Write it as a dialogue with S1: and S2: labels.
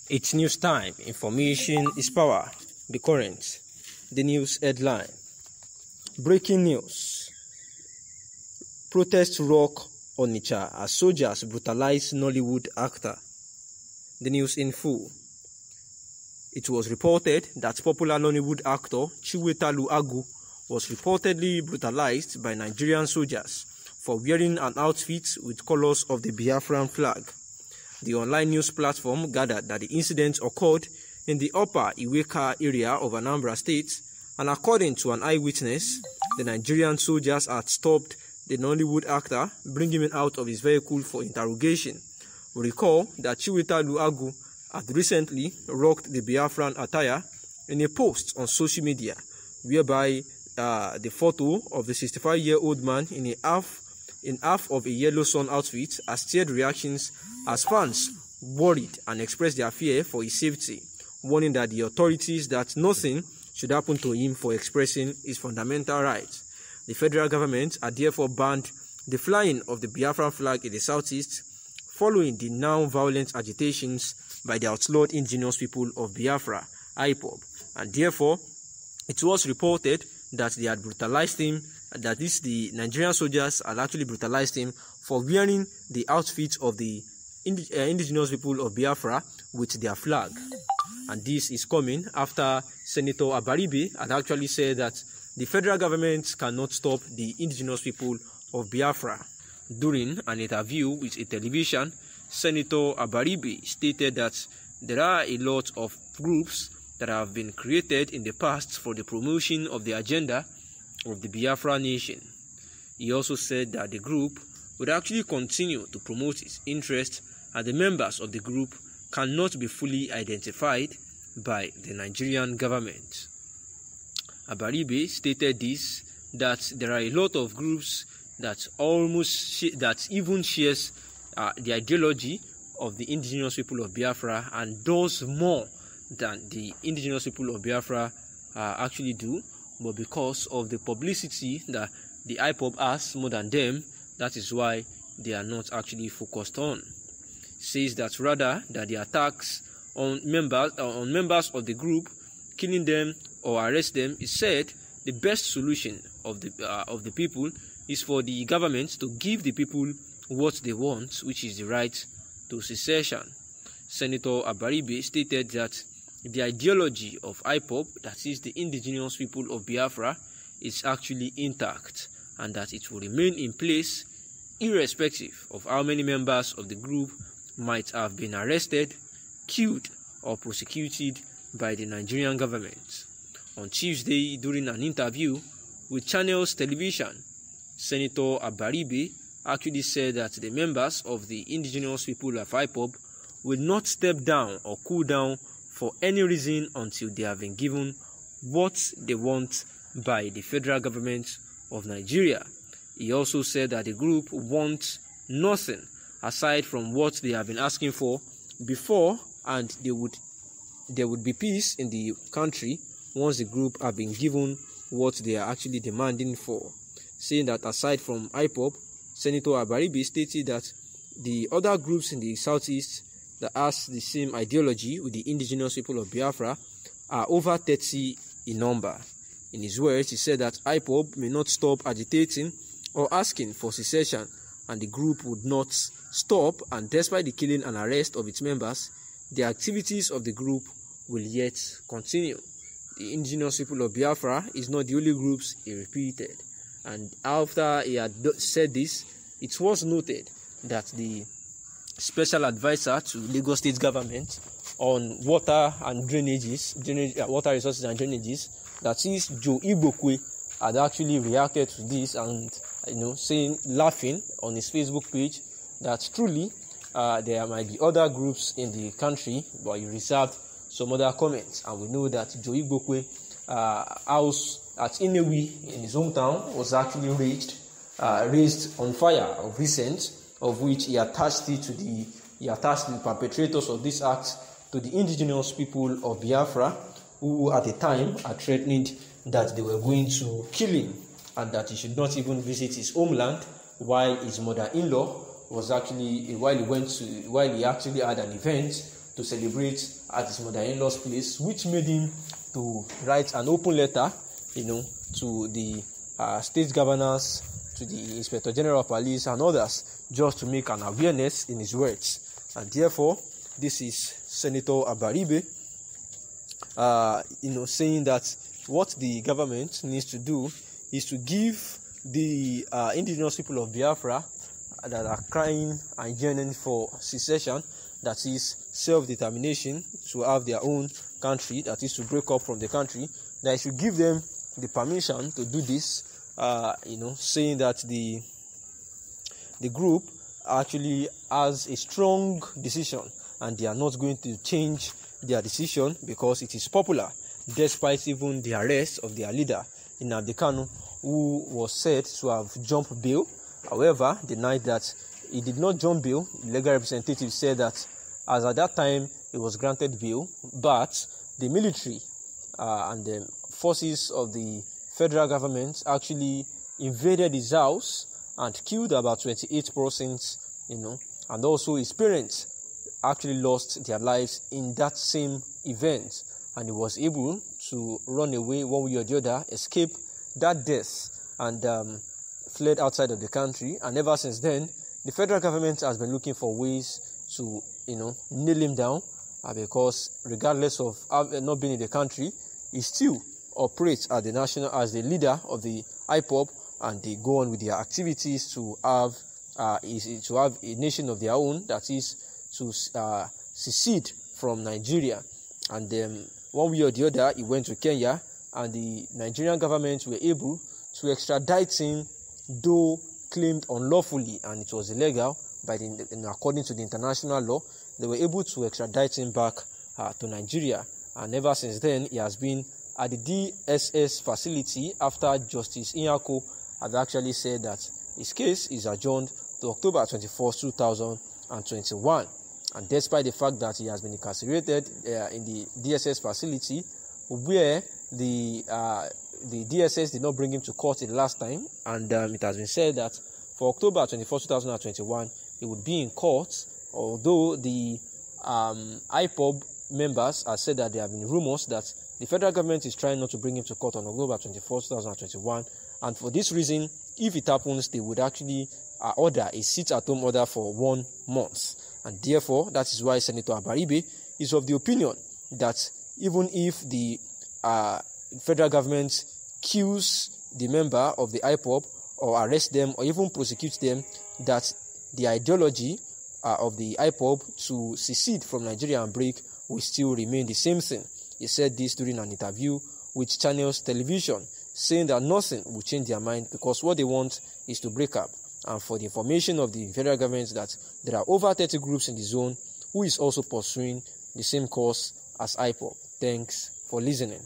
S1: It's news time. Information is power. Be current. The news headline. Breaking news. Protests rock Onitsha as soldiers brutalize Nollywood actor. The news in full. It was reported that popular Nollywood actor Chinwe Taluagu'S was reportedly brutalized by Nigerian soldiers for wearing an outfit with colors of the Biafran flag. The online news platform gathered that the incident occurred in the upper Iweka area of Anambra State, and according to an eyewitness, the Nigerian soldiers had stopped the Nollywood actor, bringing him out of his vehicle for interrogation. We recall that Chinwe Taluagu'S had recently rocked the Biafran attire in a post on social media, whereby the photo of the 65-year-old man in half of a yellow sun outfit has stirred reactions as fans worried and expressed their fear for his safety, warning that the authorities that nothing should happen to him for expressing his fundamental rights. The federal government had therefore banned the flying of the Biafran flag in the southeast, following the now violent agitations by the outlawed indigenous people of Biafra, Ipob, and therefore it was reported that they had brutalized him, that the Nigerian soldiers had actually brutalized him for wearing the outfit of the indigenous people of Biafra with their flag. And this is coming after Senator Abaribe had actually said that the federal government cannot stop the indigenous people of Biafra. During an interview with a television, Senator Abaribe stated that there are a lot of groups that have been created in the past for the promotion of the agenda of the Biafra nation. He also said that the group would actually continue to promote its interest, and the members of the group cannot be fully identified by the Nigerian government. Abaribe stated this, that there are a lot of groups that even shares the ideology of the indigenous people of Biafra and does more than the indigenous people of Biafra actually do, but because of the publicity that the Ipob has more than them, that is why they are not actually focused on. Says that rather that the attacks on members of the group, killing them or arrest them, is said the best solution of the people is for the government to give the people what they want, which is the right to secession. Senator Abaribe stated that the ideology of Ipob, that is the indigenous people of Biafra, is actually intact, and that it will remain in place irrespective of how many members of the group might have been arrested, killed, or prosecuted by the Nigerian government. On Tuesday, during an interview with Channels Television, Senator Abaribe actually said that the members of the indigenous people of Ipob will not step down or cool down for any reason until they have been given what they want by the federal government of Nigeria. He also said that the group wants nothing aside from what they have been asking for before, and there would be peace in the country once the group have been given what they are actually demanding for. Saying that aside from Ipob, Senator Abaribe stated that the other groups in the southeast that has the same ideology with the indigenous people of Biafra are over 30 in number. In his words, he said that Ipob may not stop agitating or asking for secession, and the group would not stop, and despite the killing and arrest of its members, the activities of the group will yet continue. The indigenous people of Biafra is not the only groups, he repeated. And after he had said this, it was noted that the special advisor to Lagos State government on water and water resources and drainages, that is Joe Igbokwe, had actually reacted to this and laughing on his Facebook page that truly there might be other groups in the country, but he reserved some other comments. And we know that Joe Igbokwe house at Inewi in his hometown was actually raised on fire of recent, of which he attached the perpetrators of this act to the indigenous people of Biafra, who at the time had threatened that they were going to kill him and that he should not even visit his homeland, while his mother-in-law was actually, while he actually had an event to celebrate at his mother-in-law's place, which made him to write an open letter, to the state governors, to the Inspector General of Police and others, just to make an awareness in his words. And therefore, this is Senator Abaribe, saying that what the government needs to do is to give the indigenous people of Biafra that are crying and yearning for secession, that is self-determination, to have their own country, that is to break up from the country, that it should give them the permission to do this, saying that the group actually has a strong decision and they are not going to change their decision because it is popular, despite even the arrest of their leader, Nnamdi Kanu, who was said to have jumped bail. However, denied that he did not jump bail. The legal representative said that as at that time he was granted bail, but the military and the forces of the federal government actually invaded his house and killed about 28 persons, and also his parents actually lost their lives in that same event, and he was able to run away one way or the other, escape that death, and fled outside of the country. And ever since then, the federal government has been looking for ways to, nail him down, because regardless of not being in the country, he still operates as the leader of the Ipob, and they go on with their activities to have a nation of their own, that is to secede from Nigeria. And one way or the other, he went to Kenya, and the Nigerian government were able to extradite him, though claimed unlawfully, and it was illegal according to the international law. They were able to extradite him back to Nigeria, and ever since then he has been at the DSS facility after Justice Nyako had actually said that his case is adjourned to October 24, 2021. And despite the fact that he has been incarcerated in the DSS facility, where the DSS did not bring him to court the last time, and it has been said that for October 24, 2021, he would be in court, although the Ipob members have said that there have been rumors that the federal government is trying not to bring him to court on October 24, 2021, and for this reason, if it happens, they would actually order a sit-at-home order for 1 month. And therefore, that is why Senator Abaribe is of the opinion that even if the federal government kills the member of the Ipob or arrest them or even prosecute them, that the ideology of the Ipob to secede from Nigeria and break will still remain the same thing. He said this during an interview with Channel's television, saying that nothing will change their mind because what they want is to break up. And for the information of the federal government, that there are over 30 groups in the zone who is also pursuing the same course as Ipob. Thanks for listening.